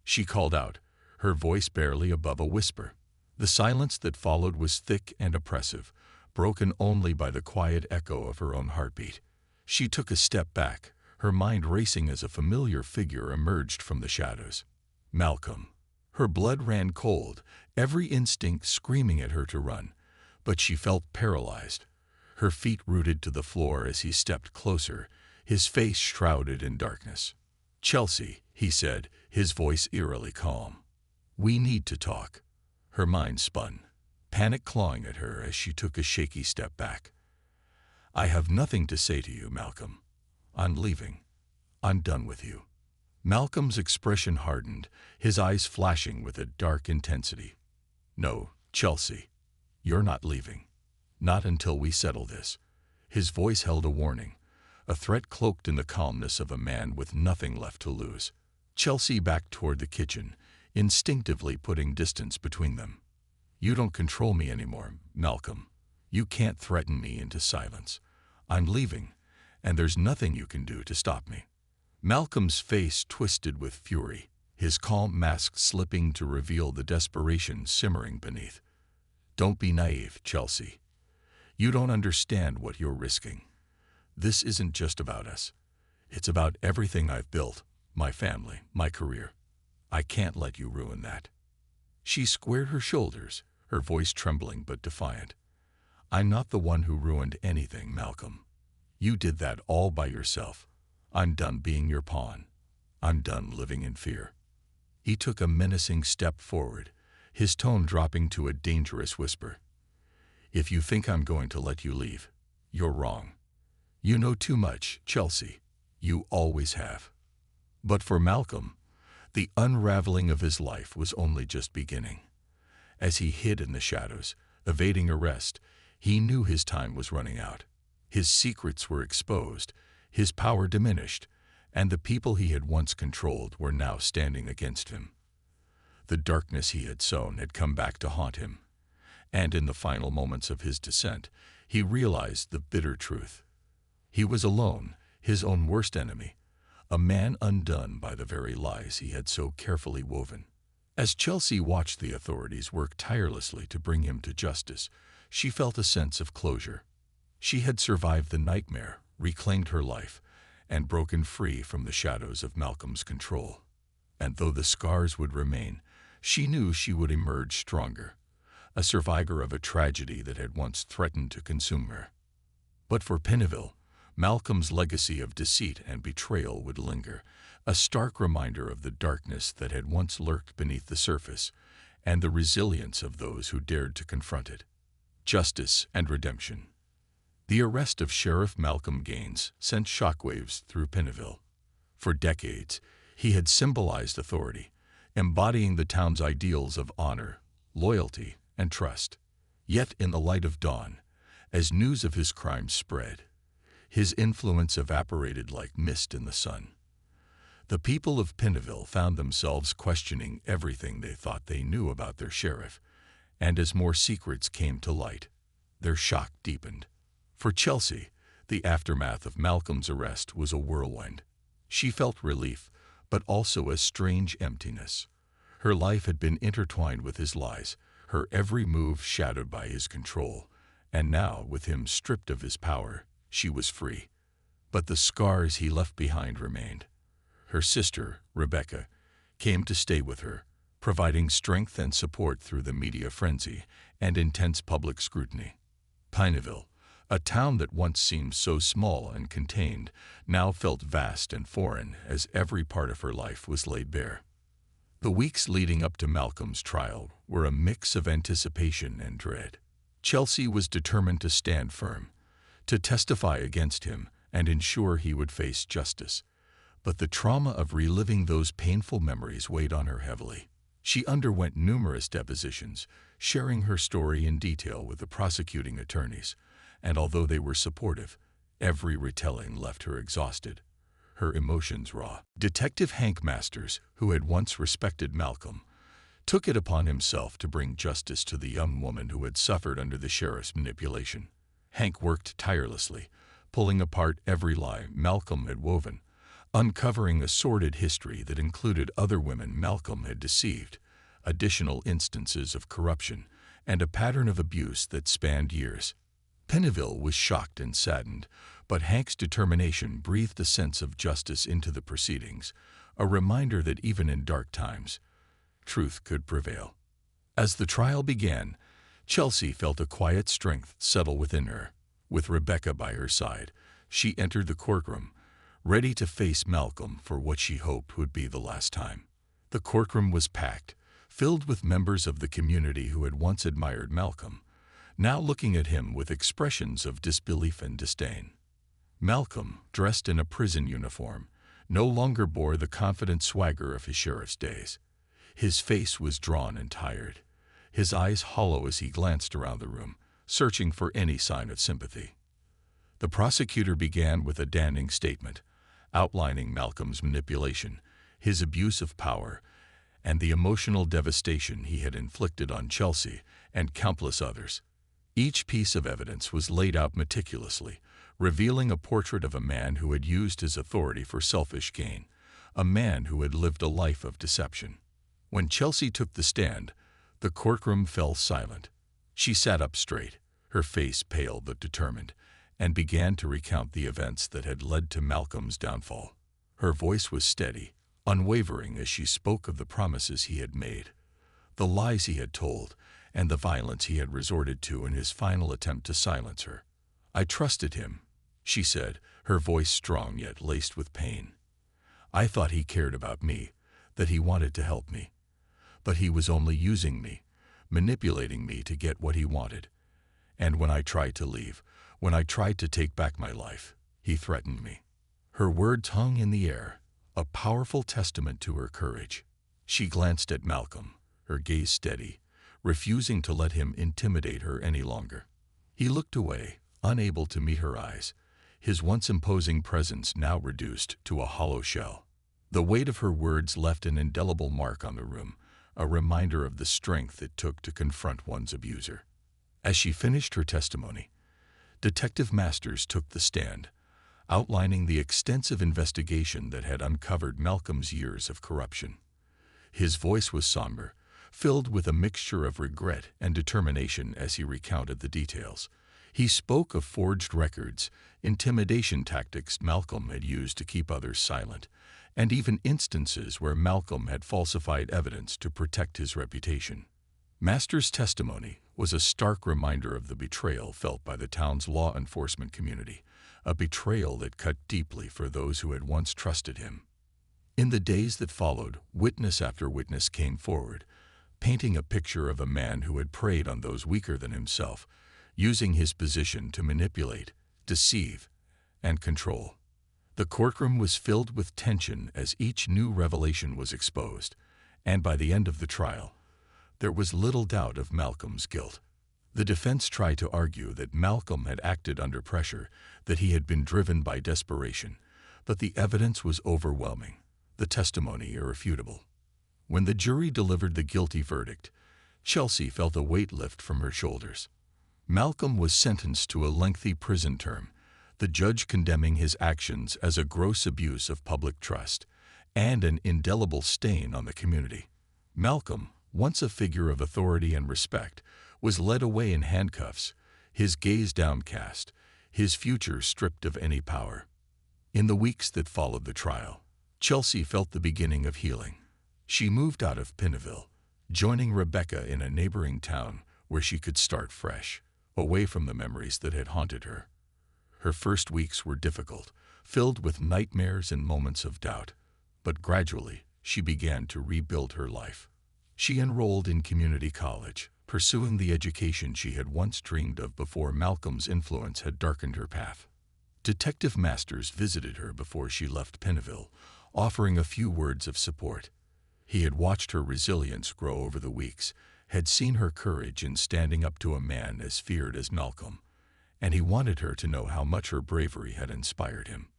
she called out, her voice barely above a whisper. The silence that followed was thick and oppressive, broken only by the quiet echo of her own heartbeat. She took a step back, her mind racing as a familiar figure emerged from the shadows. Malcolm. Her blood ran cold, every instinct screaming at her to run, but she felt paralyzed, her feet rooted to the floor as he stepped closer, his face shrouded in darkness. "Chelsea," he said, his voice eerily calm. "We need to talk." Her mind spun, panic clawing at her as she took a shaky step back. "I have nothing to say to you, Malcolm. I'm leaving. I'm done with you." Malcolm's expression hardened, his eyes flashing with a dark intensity. "No, Chelsea, you're not leaving. Not until we settle this." His voice held a warning, a threat cloaked in the calmness of a man with nothing left to lose. Chelsea backed toward the kitchen, instinctively putting distance between them. "You don't control me anymore, Malcolm. You can't threaten me into silence. I'm leaving, and there's nothing you can do to stop me." Malcolm's face twisted with fury, his calm mask slipping to reveal the desperation simmering beneath. "Don't be naive, Chelsea. You don't understand what you're risking. This isn't just about us. It's about everything I've built, my family, my career. I can't let you ruin that." She squared her shoulders, her voice trembling but defiant. "I'm not the one who ruined anything, Malcolm. You did that all by yourself. I'm done being your pawn. I'm done living in fear." He took a menacing step forward, his tone dropping to a dangerous whisper. "If you think I'm going to let you leave, you're wrong. You know too much, Chelsea. You always have." But for Malcolm, The unraveling of his life was only just beginning. As he hid in the shadows, evading arrest, he knew his time was running out. His secrets were exposed, his power diminished, and the people he had once controlled were now standing against him. The darkness he had sown had come back to haunt him, and in the final moments of his descent, he realized the bitter truth. He was alone, his own worst enemy, a man undone by the very lies he had so carefully woven. As Chelsea watched the authorities work tirelessly to bring him to justice, she felt a sense of closure. She had survived the nightmare, reclaimed her life, and broken free from the shadows of Malcolm's control. And though the scars would remain, she knew she would emerge stronger, a survivor of a tragedy that had once threatened to consume her. But for Penneville, Malcolm's legacy of deceit and betrayal would linger, a stark reminder of the darkness that had once lurked beneath the surface and the resilience of those who dared to confront it. Justice and redemption. The arrest of Sheriff Malcolm Gaines sent shockwaves through Penneville. For decades, he had symbolized authority, embodying the town's ideals of honor, loyalty, and trust. Yet in the light of dawn, as news of his crimes spread, his influence evaporated like mist in the sun. The people of Penneville found themselves questioning everything they thought they knew about their sheriff, and as more secrets came to light, their shock deepened. For Chelsea, the aftermath of Malcolm's arrest was a whirlwind. She felt relief, but also a strange emptiness. Her life had been intertwined with his lies, her every move shadowed by his control, and now, with him stripped of his power, she was free. But the scars he left behind remained. Her sister, Rebecca, came to stay with her, providing strength and support through the media frenzy and intense public scrutiny. Pineville, a town that once seemed so small and contained, now felt vast and foreign as every part of her life was laid bare. The weeks leading up to Malcolm's trial were a mix of anticipation and dread. Chelsea was determined to stand firm, to testify against him and ensure he would face justice. But the trauma of reliving those painful memories weighed on her heavily. She underwent numerous depositions, sharing her story in detail with the prosecuting attorneys, and although they were supportive, every retelling left her exhausted, her emotions raw. Detective Hank Masters, who had once respected Malcolm, took it upon himself to bring justice to the young woman who had suffered under the sheriff's manipulation. Hank worked tirelessly, pulling apart every lie Malcolm had woven, uncovering a sordid history that included other women Malcolm had deceived, additional instances of corruption, and a pattern of abuse that spanned years. Penneville was shocked and saddened, but Hank's determination breathed a sense of justice into the proceedings, a reminder that even in dark times, truth could prevail. As the trial began, Chelsea felt a quiet strength settle within her. With Rebecca by her side, she entered the courtroom, ready to face Malcolm for what she hoped would be the last time. The courtroom was packed, filled with members of the community who had once admired Malcolm, now looking at him with expressions of disbelief and disdain. Malcolm, dressed in a prison uniform, no longer bore the confident swagger of his sheriff's days. His face was drawn and tired, his eyes hollow as he glanced around the room, searching for any sign of sympathy. The prosecutor began with a damning statement, outlining Malcolm's manipulation, his abuse of power, and the emotional devastation he had inflicted on Chelsea and countless others. Each piece of evidence was laid out meticulously, revealing a portrait of a man who had used his authority for selfish gain, a man who had lived a life of deception. When Chelsea took the stand, the courtroom fell silent. She sat up straight, her face pale but determined, and began to recount the events that had led to Malcolm's downfall. Her voice was steady, unwavering as she spoke of the promises he had made, the lies he had told, and the violence he had resorted to in his final attempt to silence her. "I trusted him," she said, her voice strong yet laced with pain. "I thought he cared about me, that he wanted to help me. But he was only using me, manipulating me to get what he wanted. And when I tried to leave, when I tried to take back my life, he threatened me." Her words hung in the air, a powerful testament to her courage. She glanced at Malcolm, her gaze steady, refusing to let him intimidate her any longer. He looked away, unable to meet her eyes, his once imposing presence now reduced to a hollow shell. The weight of her words left an indelible mark on the room, a reminder of the strength it took to confront one's abuser. As she finished her testimony, Detective Masters took the stand, outlining the extensive investigation that had uncovered Malcolm's years of corruption. His voice was somber, filled with a mixture of regret and determination as he recounted the details. He spoke of forged records, intimidation tactics Malcolm had used to keep others silent, and even instances where Malcolm had falsified evidence to protect his reputation. Masters' testimony was a stark reminder of the betrayal felt by the town's law enforcement community, a betrayal that cut deeply for those who had once trusted him. In the days that followed, witness after witness came forward, painting a picture of a man who had preyed on those weaker than himself, using his position to manipulate, deceive, and control. The courtroom was filled with tension as each new revelation was exposed, and by the end of the trial, there was little doubt of Malcolm's guilt. The defense tried to argue that Malcolm had acted under pressure, that he had been driven by desperation, but the evidence was overwhelming, the testimony irrefutable. When the jury delivered the guilty verdict, Chelsea felt a weight lift from her shoulders. Malcolm was sentenced to a lengthy prison term, the judge condemning his actions as a gross abuse of public trust and an indelible stain on the community. Malcolm, once a figure of authority and respect, was led away in handcuffs, his gaze downcast, his future stripped of any power. In the weeks that followed the trial, Chelsea felt the beginning of healing. She moved out of Pineville, joining Rebecca in a neighboring town where she could start fresh, away from the memories that had haunted her. Her first weeks were difficult, filled with nightmares and moments of doubt, but gradually she began to rebuild her life. She enrolled in community college, pursuing the education she had once dreamed of before Malcolm's influence had darkened her path. Detective Masters visited her before she left Pineville, offering a few words of support. He had watched her resilience grow over the weeks, had seen her courage in standing up to a man as feared as Malcolm, and he wanted her to know how much her bravery had inspired him.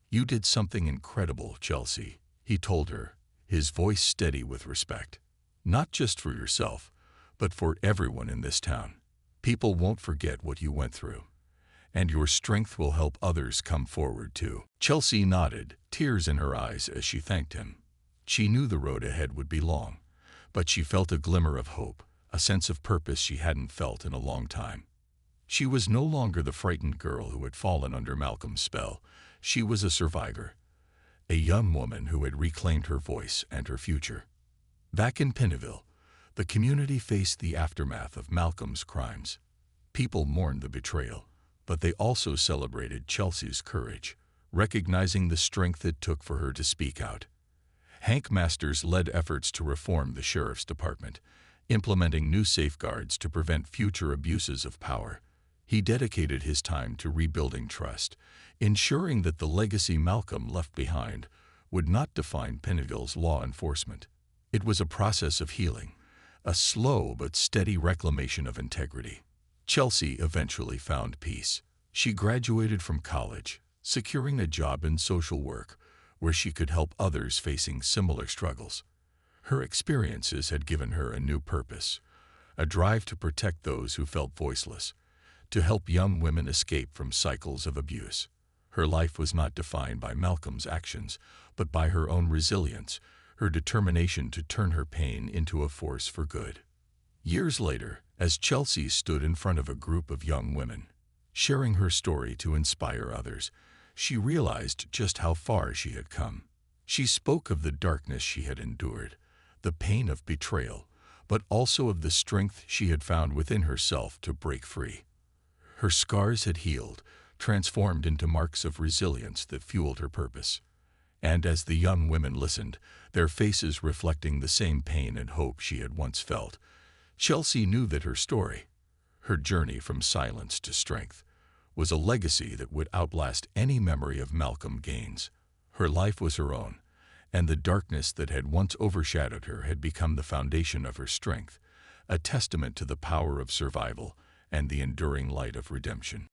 "You did something incredible, Chelsea," he told her, his voice steady with respect. "Not just for yourself, but for everyone in this town. People won't forget what you went through, and your strength will help others come forward too." Chelsea nodded, tears in her eyes as she thanked him. She knew the road ahead would be long, but she felt a glimmer of hope, a sense of purpose she hadn't felt in a long time. She was no longer the frightened girl who had fallen under Malcolm's spell. She was a survivor, a young woman who had reclaimed her voice and her future. Back in Pineville, the community faced the aftermath of Malcolm's crimes. People mourned the betrayal, but they also celebrated Chelsea's courage, recognizing the strength it took for her to speak out. Hank Masters led efforts to reform the sheriff's department, implementing new safeguards to prevent future abuses of power. He dedicated his time to rebuilding trust, ensuring that the legacy Malcolm left behind would not define Pineville's law enforcement. It was a process of healing, a slow but steady reclamation of integrity. Chelsea eventually found peace. She graduated from college, securing a job in social work where she could help others facing similar struggles. Her experiences had given her a new purpose, a drive to protect those who felt voiceless, to help young women escape from cycles of abuse. Her life was not defined by Malcolm's actions, but by her own resilience, her determination to turn her pain into a force for good. Years later, as Chelsea stood in front of a group of young women, sharing her story to inspire others, she realized just how far she had come. She spoke of the darkness she had endured, the pain of betrayal, but also of the strength she had found within herself to break free. Her scars had healed, transformed into marks of resilience that fueled her purpose. And as the young women listened, their faces reflecting the same pain and hope she had once felt, Chelsea knew that her story, her journey from silence to strength, was a legacy that would outlast any memory of Malcolm Gaines. Her life was her own, and the darkness that had once overshadowed her had become the foundation of her strength, a testament to the power of survival and the enduring light of redemption.